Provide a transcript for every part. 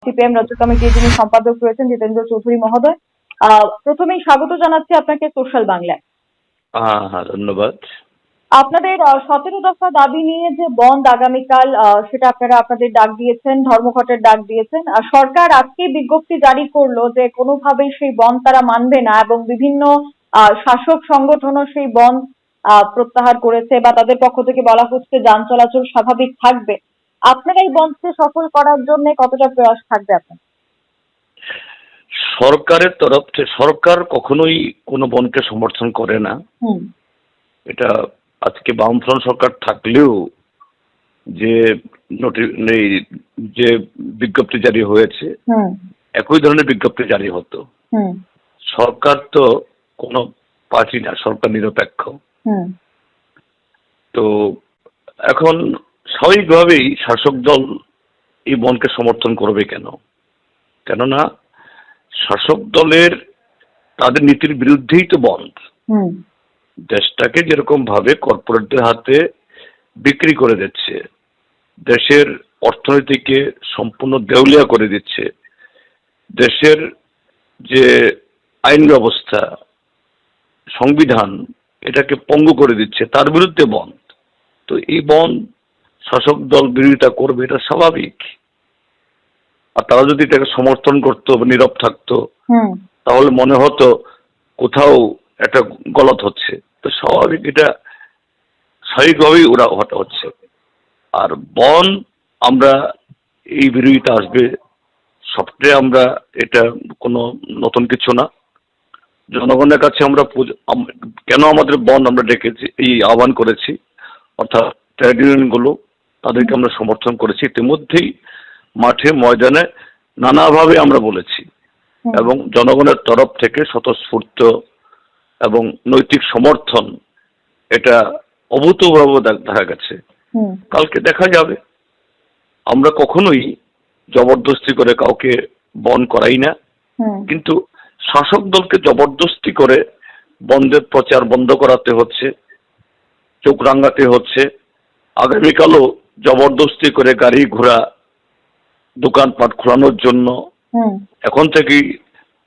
CPM রাজ্য কমিটির যিনি সম্পাদক রয়েছেন জিতেন্দ্র চৌধুরী মহোদয়, প্রথমেই স্বাগত জানাচ্ছি আপনাকে সোশ্যাল বাংলায়। হ্যাঁ, ধন্যবাদ। আপনাদের 17 দফা দাবি নিয়ে যে বন্ধ আগামীকাল, সেটা আপনারা আপনাদের ডাক দিয়েছেন, ধর্মঘটের ডাক দিয়েছেন। সরকার আজকে বিজ্ঞপ্তি জারি করলো যে কোনোভাবেই সেই বন্ধ তারা মানবে না এবং বিভিন্ন শাসক সংগঠনও সেই বন্ধ প্রত্যাহার করেছে বা তাদের পক্ষ থেকে বলা হচ্ছে যান চলাচল স্বাভাবিক থাকবে। আপনারা এই বন্ধকে সফল করার জন্য কতটা প্রয়াস থাকবে আপনার? সরকারের তরফ থেকে সরকার কখনোই কোনো বনকে সমর্থন করে না। এটা আজকে বামফ্রন্ট সরকার থাকলেও যে যে বিজ্ঞপ্তি জারি হয়েছে একই ধরনের বিজ্ঞপ্তি জারি হতো। সরকার তো কোনো পার্টি না, সরকার নিরপেক্ষ। তো এখন স্বাভাবিকভাবেই শাসক দল এই বনকে সমর্থন করবে কেন? কেননা শাসক দলের তাদের নীতির বিরুদ্ধেই তো বন্ধ। দেশটাকে যেরকম ভাবে কর্পোরেটদের হাতে বিক্রি করে দিচ্ছে, দেশের অর্থনীতিকে সম্পূর্ণ দেউলিয়া করে দিচ্ছে, দেশের যে আইন ব্যবস্থা, সংবিধান এটাকে পঙ্গু করে দিচ্ছে, তার বিরুদ্ধে বন্ধ। তো এই বন্ধ শাসক দল বিরোধিতা করবে, এটা স্বাভাবিক। আর তারা যদি এটাকে সমর্থন করতো বা নীরব থাকতো তাহলে মনে হতো কোথাও একটা গলত হচ্ছে। তো স্বাভাবিক, এটা স্বাভাবিকভাবেই ওরা হচ্ছে। আর বন আমরা এই বিরোধিতা আসবে সবটাই, আমরা এটা কোনো নতুন কিছু না। জনগণের কাছে আমরা কেন আমাদের বন আমরা ডেকেছি, এই আহ্বান করেছি, অর্থাৎ ট্রেড ইউনিয়নগুলো তাদেরকে আমরা সমর্থন করেছি ইতিমধ্যেই মাঠে ময়দানে নানাভাবে আমরা বলেছি, এবং জনগণের তরফ থেকে স্বতঃস্ফূর্ত এবং নৈতিক সমর্থন এটা অভূতপূর্ব দেখা গেছে। কালকে দেখা যাবে। আমরা কখনোই জবরদস্তি করে কাউকে বন্ধ করাই না, কিন্তু শাসক দলকে জবরদস্তি করে বন্ধের প্রচার বন্ধ করাতে হচ্ছে, চোখ রাঙাতে হচ্ছে। আগামীকালও জবরদস্তি করে গাড়ি ঘোড়া দোকানপাট খোলানোর জন্য এখন থেকেই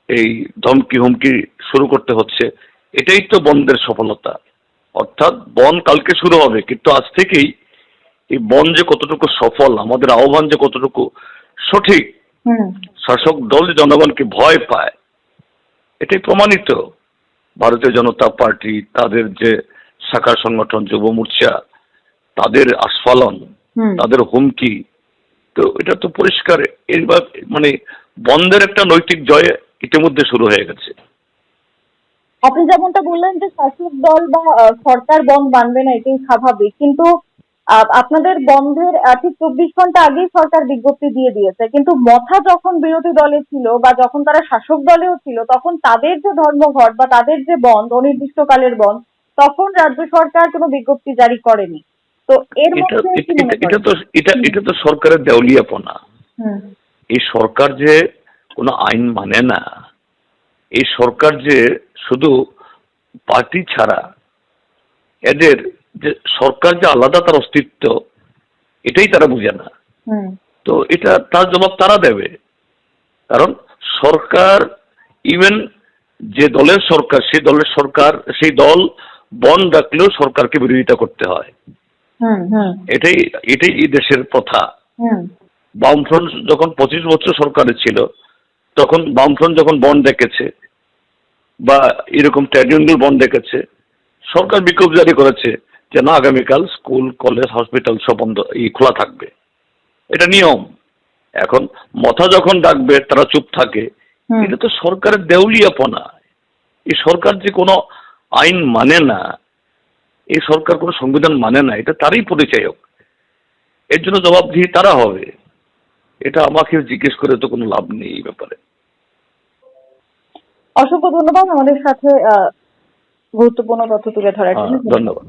এই ধমকি হুমকি শুরু করতে হচ্ছে। এটাই তো বন্ধের সফলতা। অর্থাৎ বন্ধ কালকে শুরু হবে, কিন্তু আজ থেকেই এই বন্ধ যে কতটুকু সফল, আমাদের আহ্বান যে কতটুকু সঠিক, শাসক দল জনগণকে ভয় পায় এটাই প্রমাণিত। ভারতীয় জনতা পার্টি, তাদের যে শাখা সংগঠন যুব মোর্চা, তাদের আস্ফালন, তাদের হুমকি, তো এটা তো পরিষ্কার। এবার মানে বন্ধের একটা নৈতিক জয় ইতিমধ্যে শুরু হয়ে গেছে। আপনি যেমনটা বললেন যে শাসক দল বা সরকার বন্ধ মানবে না, এটাই স্বাভাবিক, কিন্তু আপনাদের বন্ধের ঠিক 24 ঘন্টা আগেই সরকার বিজ্ঞপ্তি দিয়ে দিয়েছে। কিন্তু মথা যখন বিরোধী দলে ছিল বা যখন তারা শাসক দলেও ছিল, তখন তাদের যে ধর্মঘট বা তাদের যে বন্ধ, অনির্দিষ্টকালের বন্ধ, তখন রাজ্য সরকার কোনো বিজ্ঞপ্তি জারি করেনি। তো এর মধ্যে এটা তো সরকারের দেউলিয়াপনা। এই সরকার যে কোনো আইন মানে না, এই সরকার যে শুধু পার্টি ছাড়া এদের যে সরকার যে আলাদা, তার অস্তিত্ব এটাই তারা বুঝে না। তো এটা তার জবাব তারা দেবে। কারণ সরকার, ইভেন যে দলের সরকার, সেই দল বন্ধ ডাকলেও সরকারকে বিরোধিতা করতে হয়। এটাই এই দেশের প্রথা। বামফ্রন্ট যখন 25 বছর সরকারে ছিল, তখন বামফ্রন্ট যখন বন্ধ ডেকেছে বা এরকম ট্রেড ইউনিয়ন বন্ধ ডেকেছে, সরকার বিজ্ঞপ্তি জারি করেছে যে না, আগামীকাল স্কুল, কলেজ, হসপিটাল সব বন্ধ, খোলা থাকবে। এটা নিয়ম। এখন মথা যখন ডাকবে তারা চুপ থাকে, এটা তো সরকারের দেউলিয়াপনা। এই সরকার যে কোনো আইন মানে না, এই সরকার কোনো সংবিধান মানে না, এটা তারই পরিচায়ক। এর জন্য জবাবদিহি তারা হবে। এটা আমাকে জিজ্ঞেস করে তো কোনো লাভ নেই এই ব্যাপারে। অসংখ্য ধন্যবাদ আমাদের সাথে গুরুত্বপূর্ণ তথ্য তুলে ধরার জন্য। ধন্যবাদ।